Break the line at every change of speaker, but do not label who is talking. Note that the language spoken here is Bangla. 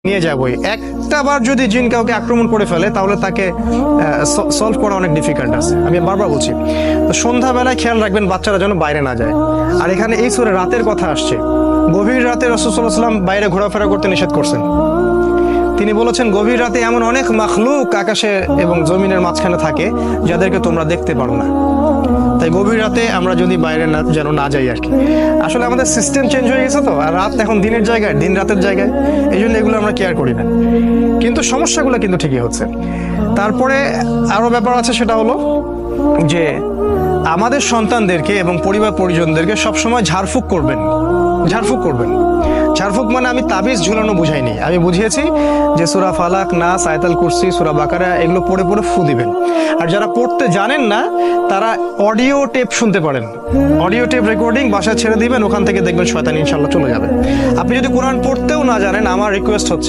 নিয়ে যাবই। একটা বার যদি জিন কাউকে আক্রমণ করে ফেলে তাহলে তাকে সলভ করা অনেক ডিফিকাল্ট আছে। আমি বারবার বলছি, তো সন্ধ্যাবেলায় খেয়াল রাখবেন বাচ্চারা যেন বাইরে না যায়। আর এখানে এই সূরা রাতের কথা আসছে, গভীর রাতে রাসূল সাল্লাল্লাহু আলাইহি ওয়াসাল্লাম বাইরে ঘোরাফেরা করতে নিষেধ করছেন। তিনি বলেছেন গভীর রাতে এমন অনেক মাখলুক আকাশে এবং জমিনের মাঝখানে থাকে যাদেরকে তোমরা দেখতে পারো না। তাই গভীর রাতে আমরা যদি বাইরে যেন না যাই আর কি। আসলে আমাদের সিস্টেম চেঞ্জ হয়ে গেছে তো, আর রাত এখন দিনের জায়গায়, দিন রাতের জায়গায়, এই জন্য এগুলো আমরা কেয়ার করি না। কিন্তু সমস্যাগুলো কিন্তু ঠিকই হচ্ছে। তারপরে আরো ব্যাপার আছে, সেটা হলো যে আমাদের সন্তানদেরকে এবং পরিবার পরিজনদেরকে সবসময় ঝাড়ফুঁক করবেন। ঝাড়ফুঁক মানে আমি তাবিজ ঝুলানো বুঝাইনি, আমি বুঝিয়েছি যে সূরা ফালাক, নাস, আয়াতুল কুরসি, সূরা বাকারা এগুলো পড়ে পড়ে ফু দিবেন। আর যারা পড়তে জানেন না তারা অডিও টেপ শুনতে পারেন, অডিও টেপ রেকর্ডিং বাসায় ছেড়ে দিবেন, ওখান থেকে দেখবেন শয়তান ইনশাআল্লাহ চলে যাবে। আপনি যদি কোরআন পড়তেও না জানেন, আমার রিকোয়েস্ট হচ্ছে